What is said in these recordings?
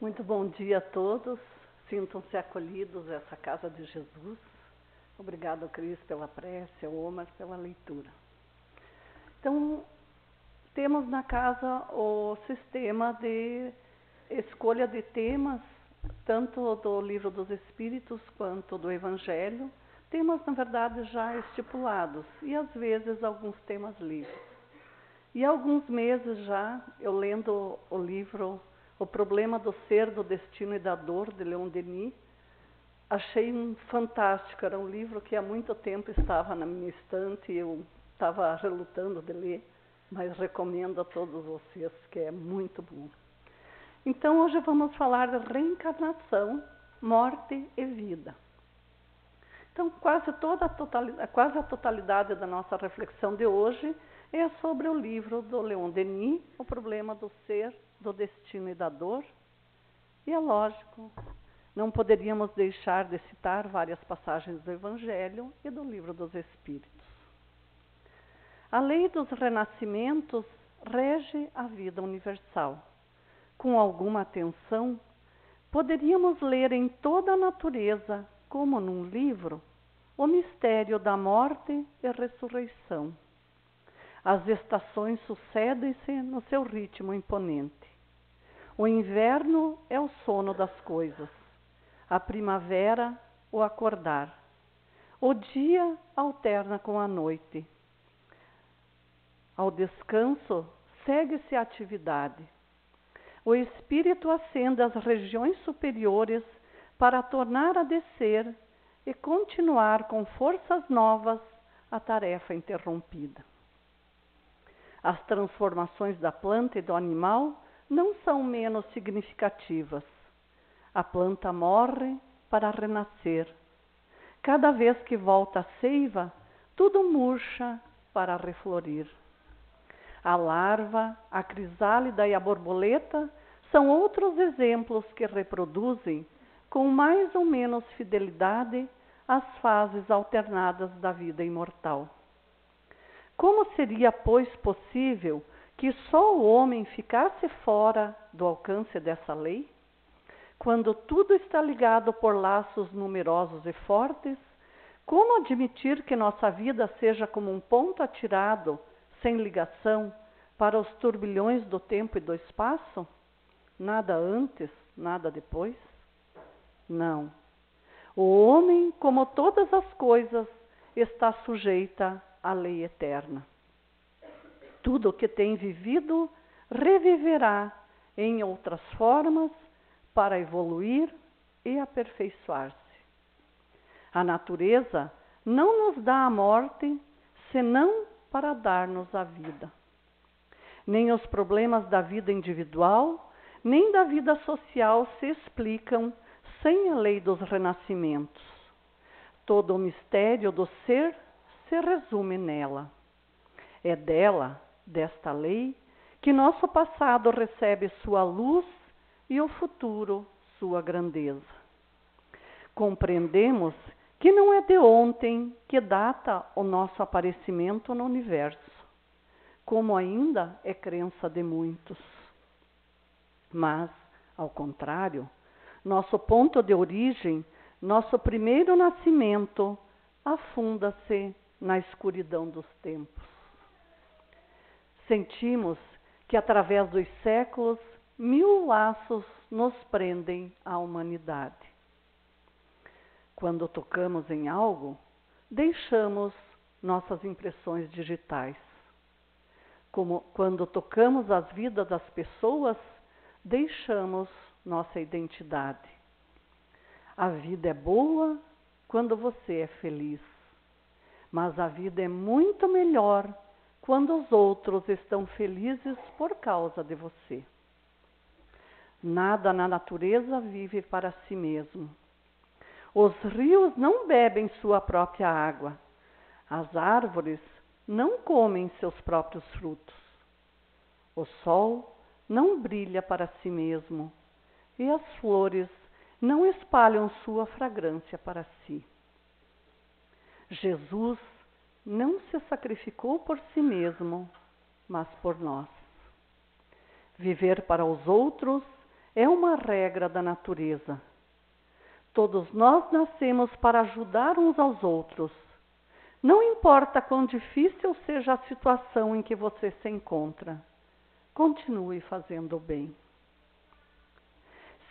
Muito bom dia a todos. Sintam-se acolhidos nessa casa de Jesus. Obrigado, Cris, pela prece, ao Omar pela leitura. Então, temos na casa o sistema de escolha de temas, tanto do Livro dos Espíritos quanto do Evangelho. Temas, na verdade, já estipulados e, às vezes, alguns temas livres. E há alguns meses já, eu lendo o livro O Problema do Ser, do Destino e da Dor, de Leon Denis, achei fantástico. Era um livro que há muito tempo estava na minha estante e eu estava relutando de ler, mas recomendo a todos vocês, que é muito bom. Então, hoje vamos falar de reencarnação, morte e vida. Então, quase a totalidade da nossa reflexão de hoje é sobre o livro do Leon Denis, O Problema do Ser, do Destino e da Dor. E é lógico, não poderíamos deixar de citar várias passagens do Evangelho e do Livro dos Espíritos. A lei dos renascimentos rege a vida universal. Com alguma atenção, poderíamos ler em toda a natureza, como num livro, o mistério da morte e ressurreição. As estações sucedem-se no seu ritmo imponente. O inverno é o sono das coisas, a primavera o acordar. O dia alterna com a noite. Ao descanso, segue-se a atividade. O espírito ascende às regiões superiores para tornar a descer e continuar com forças novas a tarefa interrompida. As transformações da planta e do animal não são menos significativas. A planta morre para renascer. Cada vez que volta a seiva, tudo murcha para reflorir. A larva, a crisálida e a borboleta são outros exemplos que reproduzem, com mais ou menos fidelidade, as fases alternadas da vida imortal. Como seria, pois, possível que só o homem ficasse fora do alcance dessa lei? Quando tudo está ligado por laços numerosos e fortes, como admitir que nossa vida seja como um ponto atirado, sem ligação, para os turbilhões do tempo e do espaço? Nada antes, nada depois? Não. O homem, como todas as coisas, está sujeita à lei eterna. Tudo o que tem vivido reviverá em outras formas para evoluir e aperfeiçoar-se. A natureza não nos dá a morte senão para dar-nos a vida. Nem os problemas da vida individual, nem da vida social se explicam sem a lei dos renascimentos. Todo o mistério do ser se resume nela. É dela, desta lei, que nosso passado recebe sua luz e o futuro sua grandeza. Compreendemos que não é de ontem que data o nosso aparecimento no universo, como ainda é crença de muitos. Mas, ao contrário, nosso ponto de origem, nosso primeiro nascimento, afunda-se na escuridão dos tempos. Sentimos que, através dos séculos, 1000 laços nos prendem à humanidade. Quando tocamos em algo, deixamos nossas impressões digitais. Como quando tocamos as vidas das pessoas, deixamos nossa identidade. A vida é boa quando você é feliz, mas a vida é muito melhor quando os outros estão felizes por causa de você. Nada na natureza vive para si mesmo. Os rios não bebem sua própria água. As árvores não comem seus próprios frutos. O sol não brilha para si mesmo, e as flores não espalham sua fragrância para si. Jesus não se sacrificou por si mesmo, mas por nós. Viver para os outros é uma regra da natureza. Todos nós nascemos para ajudar uns aos outros. Não importa quão difícil seja a situação em que você se encontra, continue fazendo o bem.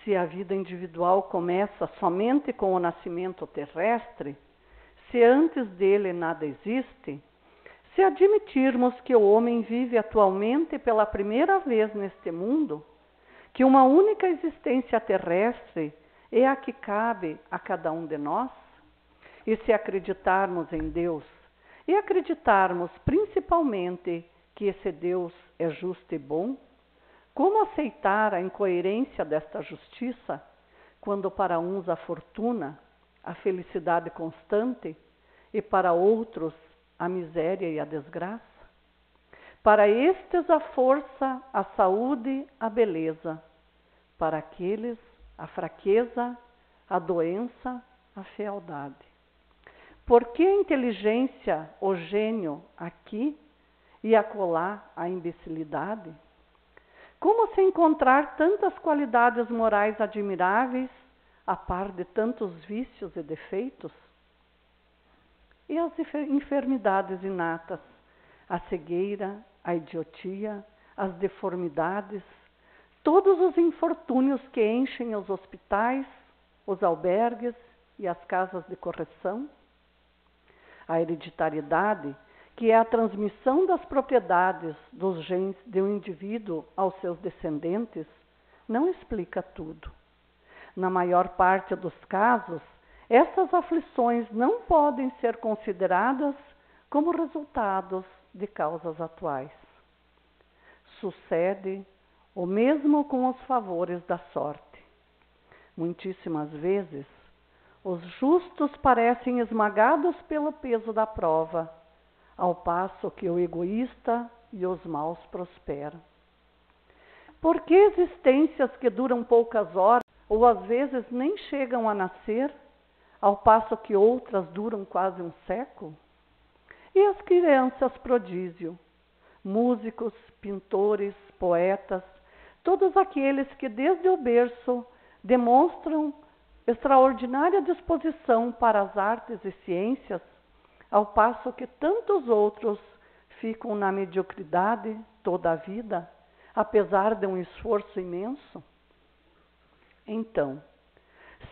Se a vida individual começa somente com o nascimento terrestre, se antes dele nada existe, se admitirmos que o homem vive atualmente pela primeira vez neste mundo, que uma única existência terrestre é a que cabe a cada um de nós, e se acreditarmos em Deus, e acreditarmos principalmente que esse Deus é justo e bom, como aceitar a incoerência desta justiça, quando para uns a fortuna, a felicidade constante, e para outros a miséria e a desgraça? Para estes a força, a saúde, a beleza. Para aqueles a fraqueza, a doença, a fealdade. Por que a inteligência, o gênio aqui e acolá a imbecilidade? Como se encontrar tantas qualidades morais admiráveis, a par de tantos vícios e defeitos? E as enfermidades inatas, a cegueira, a idiotia, as deformidades, todos os infortúnios que enchem os hospitais, os albergues e as casas de correção? A hereditariedade, que é a transmissão das propriedades dos genes de um indivíduo aos seus descendentes, não explica tudo. Na maior parte dos casos, essas aflições não podem ser consideradas como resultados de causas atuais. Sucede o mesmo com os favores da sorte. Muitíssimas vezes, os justos parecem esmagados pelo peso da prova, ao passo que o egoísta e os maus prosperam. Por que existências que duram poucas horas, ou às vezes nem chegam a nascer, ao passo que outras duram quase um século? E as crianças prodígio, músicos, pintores, poetas, todos aqueles que desde o berço demonstram extraordinária disposição para as artes e ciências, ao passo que tantos outros ficam na mediocridade toda a vida, apesar de um esforço imenso? Então,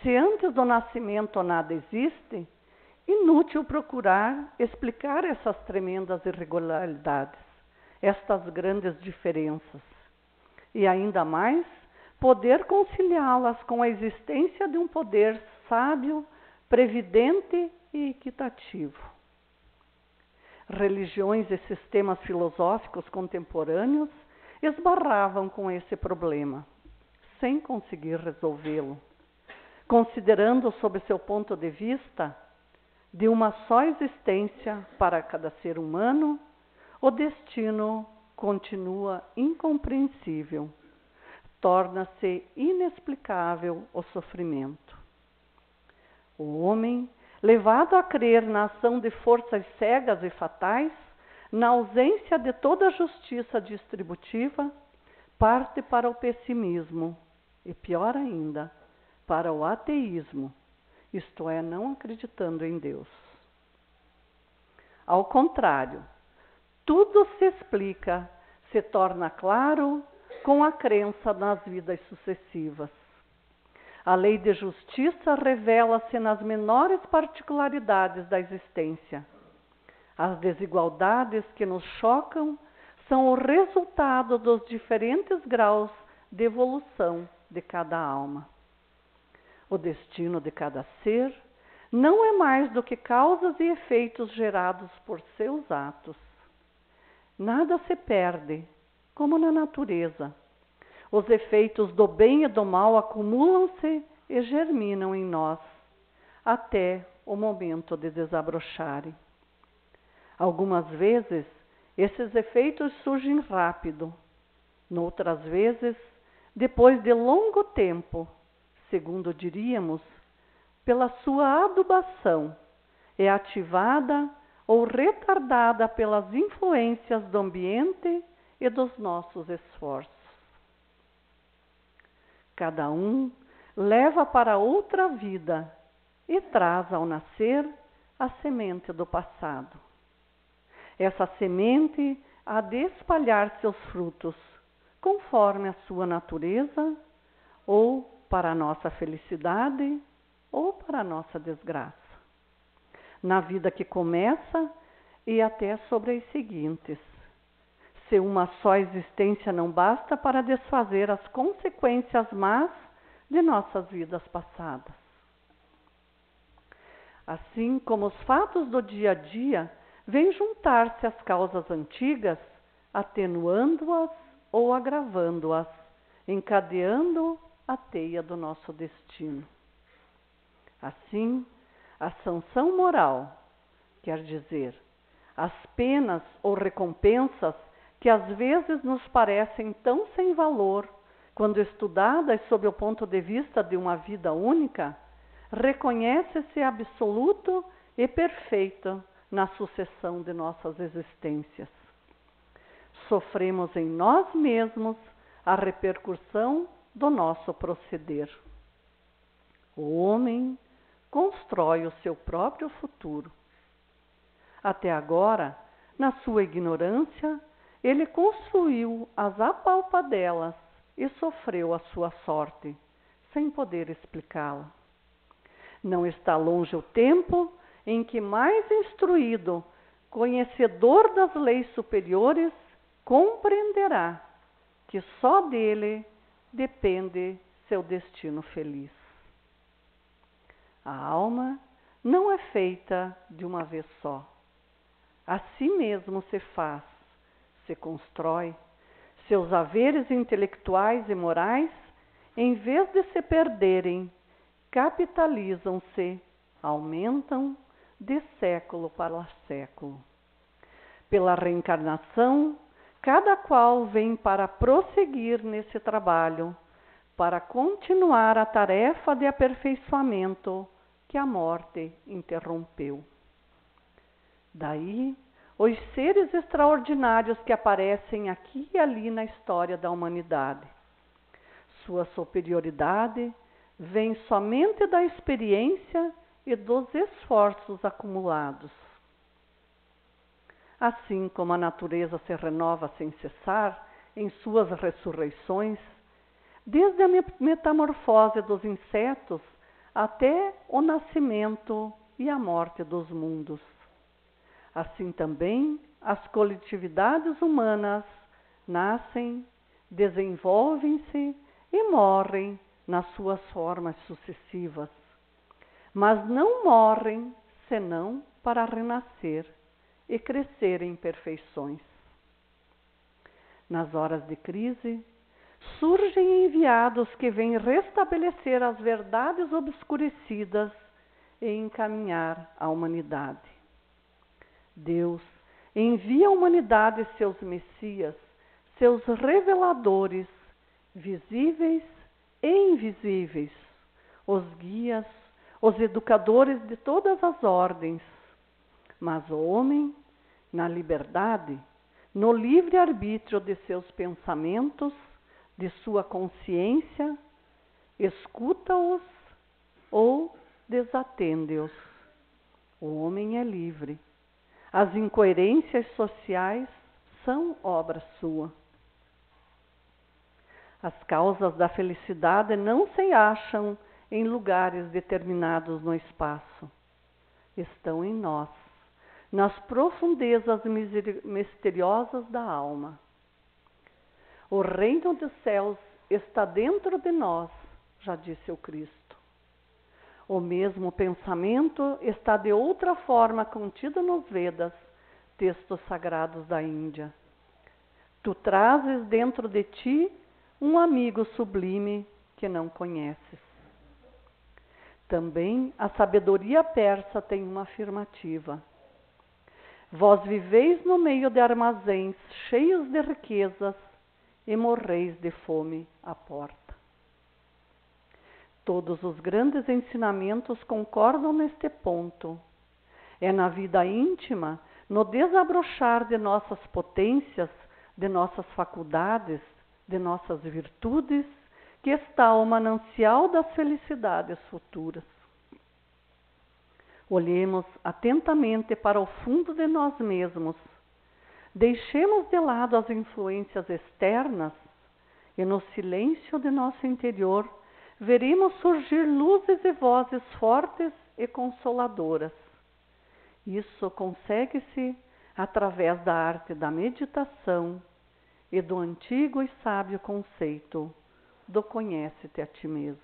se antes do nascimento nada existe, inútil procurar explicar essas tremendas irregularidades, estas grandes diferenças, e ainda mais poder conciliá-las com a existência de um poder sábio, previdente e equitativo. Religiões e sistemas filosóficos contemporâneos esbarravam com esse problema, sem conseguir resolvê-lo, considerando sob seu ponto de vista de uma só existência para cada ser humano, o destino continua incompreensível, torna-se inexplicável o sofrimento. O homem, levado a crer na ação de forças cegas e fatais, na ausência de toda justiça distributiva, parte para o pessimismo e, pior ainda, para o ateísmo, isto é, não acreditando em Deus. Ao contrário, tudo se explica, se torna claro com a crença nas vidas sucessivas. A lei de justiça revela-se nas menores particularidades da existência. As desigualdades que nos chocam são o resultado dos diferentes graus de evolução de cada alma. O destino de cada ser não é mais do que causas e efeitos gerados por seus atos. Nada se perde, como na natureza. Os efeitos do bem e do mal acumulam-se e germinam em nós, até o momento de desabrocharem. Algumas vezes, esses efeitos surgem rápido. Noutras vezes, depois de longo tempo, segundo diríamos, pela sua adubação, é ativada ou retardada pelas influências do ambiente e dos nossos esforços. Cada um leva para outra vida e traz ao nascer a semente do passado. Essa semente há de espalhar seus frutos, conforme a sua natureza, ou para a nossa felicidade, ou para a nossa desgraça. Na vida que começa e até sobre as seguintes. Se uma só existência não basta para desfazer as consequências más de nossas vidas passadas. Assim como os fatos do dia a dia vêm juntar-se às causas antigas, atenuando-as ou agravando-as, encadeando a teia do nosso destino. Assim, a sanção moral, quer dizer, as penas ou recompensas que às vezes nos parecem tão sem valor, quando estudadas sob o ponto de vista de uma vida única, reconhece-se absoluto e perfeito na sucessão de nossas existências. Sofremos em nós mesmos a repercussão do nosso proceder. O homem constrói o seu próprio futuro. Até agora, na sua ignorância, ele construiu as apalpadelas e sofreu a sua sorte, sem poder explicá-la. Não está longe o tempo em que, mais instruído, conhecedor das leis superiores, compreenderá que só dele depende seu destino feliz. A alma não é feita de uma vez só. A si mesmo se faz, se constrói. Seus haveres intelectuais e morais, em vez de se perderem, capitalizam-se, aumentam de século para século. Pela reencarnação, cada qual vem para prosseguir nesse trabalho, para continuar a tarefa de aperfeiçoamento que a morte interrompeu. Daí, os seres extraordinários que aparecem aqui e ali na história da humanidade. Sua superioridade vem somente da experiência e dos esforços acumulados. Assim como a natureza se renova sem cessar em suas ressurreições, desde a metamorfose dos insetos até o nascimento e a morte dos mundos. Assim também, as coletividades humanas nascem, desenvolvem-se e morrem nas suas formas sucessivas, mas não morrem senão para renascer e crescer em perfeições. Nas horas de crise, surgem enviados que vêm restabelecer as verdades obscurecidas e encaminhar a humanidade. Deus envia à humanidade seus messias, seus reveladores, visíveis e invisíveis, os guias, os educadores de todas as ordens. Mas o homem, na liberdade, no livre-arbítrio de seus pensamentos, de sua consciência, escuta-os ou desatende-os. O homem é livre. As incoerências sociais são obra sua. As causas da felicidade não se acham em lugares determinados no espaço. Estão em nós, nas profundezas misteriosas da alma. O reino dos céus está dentro de nós, já disse o Cristo. O mesmo pensamento está de outra forma contido nos Vedas, textos sagrados da Índia. Tu trazes dentro de ti um amigo sublime que não conheces. Também a sabedoria persa tem uma afirmativa. Vós viveis no meio de armazéns cheios de riquezas e morreis de fome à porta. Todos os grandes ensinamentos concordam neste ponto. É na vida íntima, no desabrochar de nossas potências, de nossas faculdades, de nossas virtudes, que está o manancial das felicidades futuras. Olhemos atentamente para o fundo de nós mesmos. Deixemos de lado as influências externas e no silêncio de nosso interior veremos surgir luzes e vozes fortes e consoladoras. Isso consegue-se através da arte da meditação e do antigo e sábio conceito do conhece-te a ti mesmo.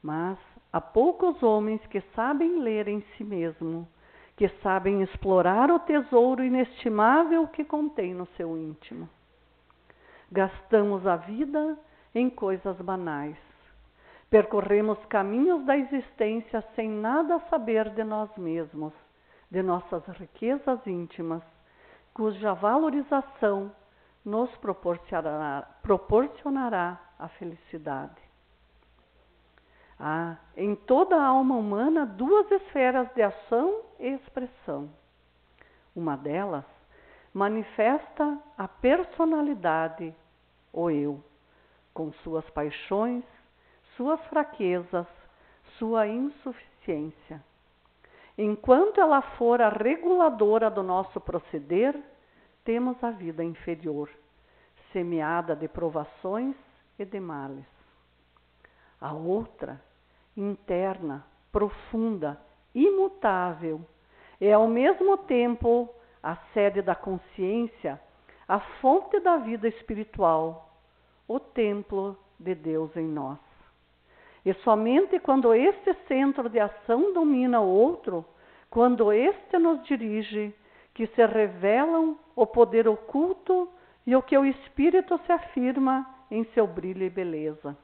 Mas há poucos homens que sabem ler em si mesmo, que sabem explorar o tesouro inestimável que contém no seu íntimo. Gastamos a vida em coisas banais. Percorremos caminhos da existência sem nada saber de nós mesmos, de nossas riquezas íntimas, cuja valorização nos proporcionará a felicidade. Há em toda a alma humana duas esferas de ação e expressão. Uma delas manifesta a personalidade, o eu, com suas paixões, suas fraquezas, sua insuficiência. Enquanto ela for a reguladora do nosso proceder, temos a vida inferior, semeada de provações e de males. A outra, interna, profunda, imutável, é ao mesmo tempo a sede da consciência, a fonte da vida espiritual, o templo de Deus em nós. E somente quando este centro de ação domina o outro, quando este nos dirige, que se revelam o poder oculto e o que o espírito se afirma em seu brilho e beleza.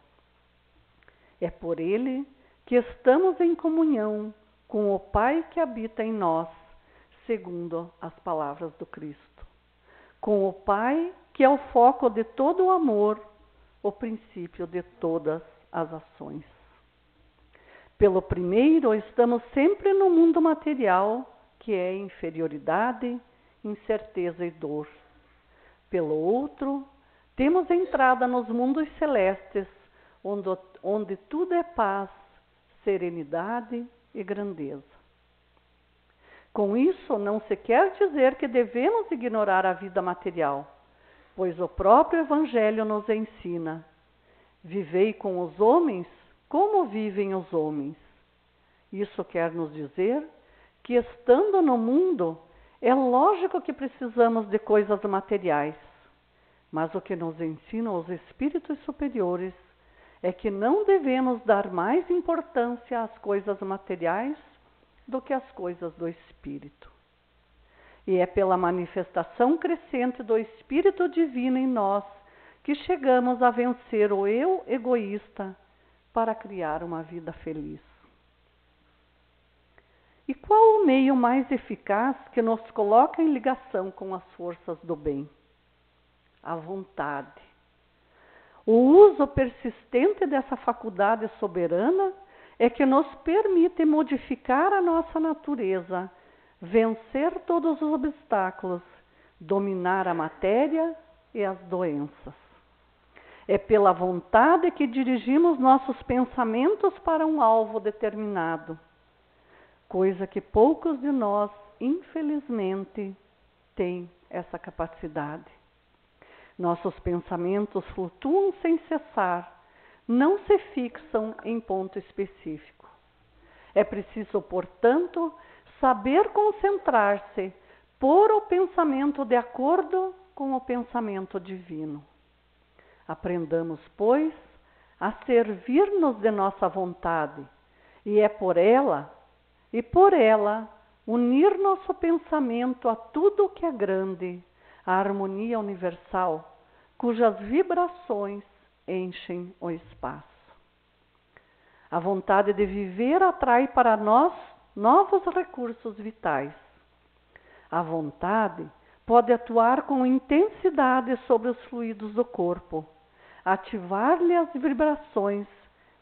É por ele que estamos em comunhão com o Pai que habita em nós, segundo as palavras do Cristo. Com o Pai que é o foco de todo o amor, o princípio de todas as ações. Pelo primeiro, estamos sempre no mundo material, que é inferioridade, incerteza e dor. Pelo outro, temos entrada nos mundos celestes, onde tudo é paz, serenidade e grandeza. Com isso, não se quer dizer que devemos ignorar a vida material, pois o próprio Evangelho nos ensina: vivei com os homens como vivem os homens. Isso quer nos dizer que, estando no mundo, é lógico que precisamos de coisas materiais, mas o que nos ensinam os espíritos superiores é que não devemos dar mais importância às coisas materiais do que às coisas do espírito. E é pela manifestação crescente do Espírito Divino em nós que chegamos a vencer o eu egoísta para criar uma vida feliz. E qual o meio mais eficaz que nos coloca em ligação com as forças do bem? A vontade. O uso persistente dessa faculdade soberana é que nos permite modificar a nossa natureza, vencer todos os obstáculos, dominar a matéria e as doenças. É pela vontade que dirigimos nossos pensamentos para um alvo determinado, coisa que poucos de nós, infelizmente, têm essa capacidade. Nossos pensamentos flutuam sem cessar, não se fixam em ponto específico. É preciso, portanto, saber concentrar-se, pôr o pensamento de acordo com o pensamento divino. Aprendamos, pois, a servir-nos de nossa vontade, e é por ela, unir nosso pensamento a tudo o que é grande, a harmonia universal, cujas vibrações enchem o espaço. A vontade de viver atrai para nós novos recursos vitais. A vontade pode atuar com intensidade sobre os fluidos do corpo, ativar-lhe as vibrações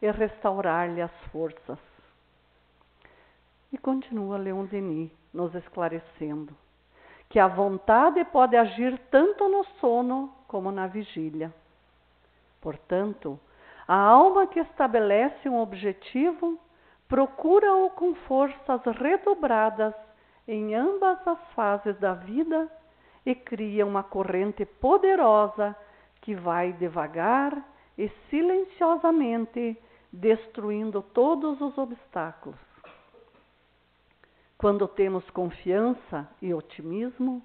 e restaurar-lhe as forças. E continua Leon Denis nos esclarecendo que a vontade pode agir tanto no sono como na vigília. Portanto, a alma que estabelece um objetivo procura-o com forças redobradas em ambas as fases da vida e cria uma corrente poderosa que vai devagar e silenciosamente destruindo todos os obstáculos. Quando temos confiança e otimismo,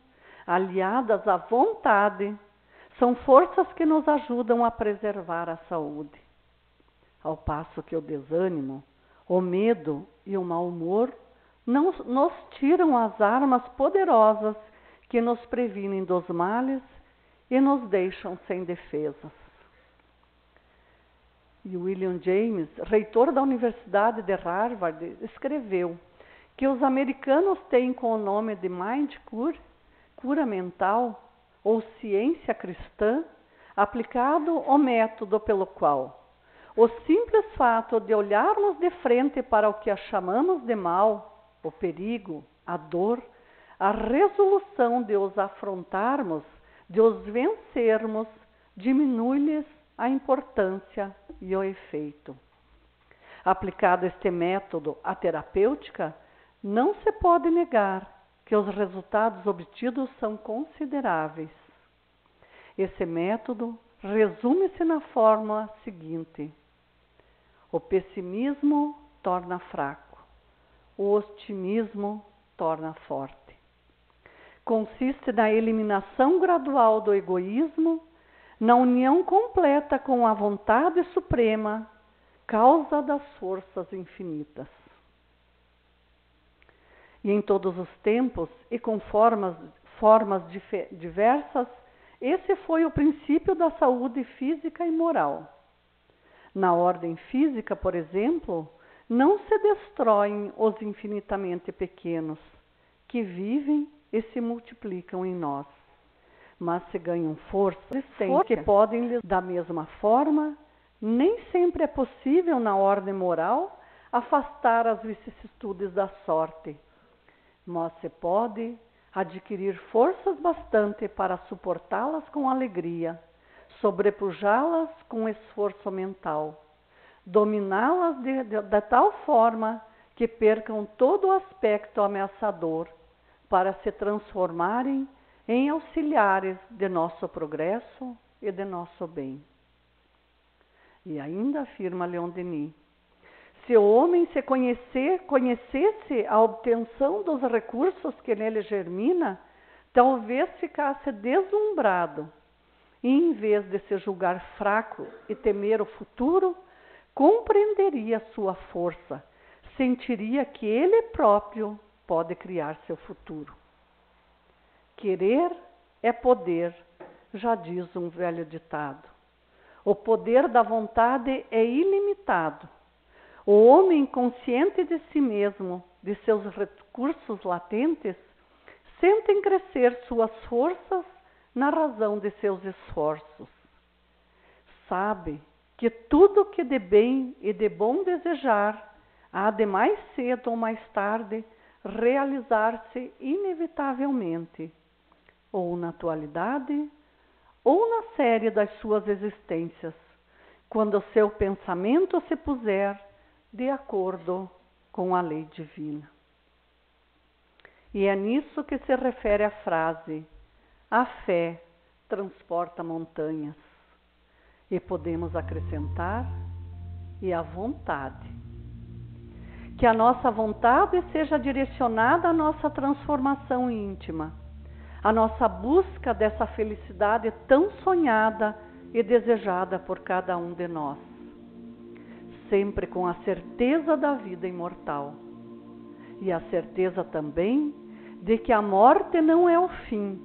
aliadas à vontade, são forças que nos ajudam a preservar a saúde. Ao passo que o desânimo, o medo e o mau humor não nos tiram as armas poderosas que nos previnem dos males e nos deixam sem defesas. E William James, reitor da Universidade de Harvard, escreveu que os americanos têm com o nome de Mind Cure, cura mental, ou ciência cristã, aplicado o método pelo qual o simples fato de olharmos de frente para o que chamamos de mal, o perigo, a dor, a resolução de os afrontarmos, de os vencermos, diminui-lhes a importância e o efeito. Aplicado este método à terapêutica, não se pode negar que os resultados obtidos são consideráveis. Esse método resume-se na fórmula seguinte: o pessimismo torna fraco, o otimismo torna forte. Consiste na eliminação gradual do egoísmo, na união completa com a vontade suprema, causa das forças infinitas. E em todos os tempos e com formas diversas, esse foi o princípio da saúde física e moral. Na ordem física, por exemplo, não se destroem os infinitamente pequenos, que vivem e se multiplicam em nós, mas se ganham forças que podem lhes, da mesma forma, nem sempre é possível, na ordem moral, afastar as vicissitudes da sorte, mas se pode adquirir forças bastante para suportá-las com alegria, sobrepujá-las com esforço mental, dominá-las de tal forma que percam todo o aspecto ameaçador, para se transformarem em auxiliares de nosso progresso e de nosso bem. E ainda afirma Leon Denis: se o homem se conhecesse a obtenção dos recursos que nele germina, talvez ficasse deslumbrado, e em vez de se julgar fraco e temer o futuro, compreenderia sua força, sentiria que ele próprio pode criar seu futuro. Querer é poder, já diz um velho ditado. O poder da vontade é ilimitado. O homem consciente de si mesmo, de seus recursos latentes, sente crescer suas forças na razão de seus esforços. Sabe que tudo que de bem e de bom desejar há de mais cedo ou mais tarde realizar-se inevitavelmente, ou na atualidade, ou na série das suas existências, quando o seu pensamento se puser de acordo com a lei divina. E é nisso que se refere a frase: a fé transporta montanhas. E podemos acrescentar: e a vontade. Que a nossa vontade seja direcionada à nossa transformação íntima, à nossa busca dessa felicidade tão sonhada e desejada por cada um de nós, sempre com a certeza da vida imortal e a certeza também de que a morte não é o fim,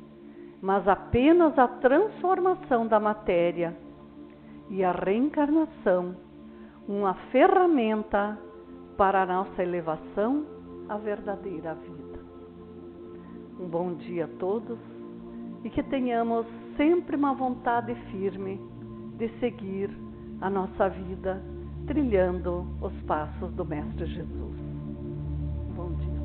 mas apenas a transformação da matéria e a reencarnação, uma ferramenta para a nossa elevação à verdadeira vida. Um bom dia a todos e que tenhamos sempre uma vontade firme de seguir a nossa vida trilhando os passos do Mestre Jesus. Bom dia.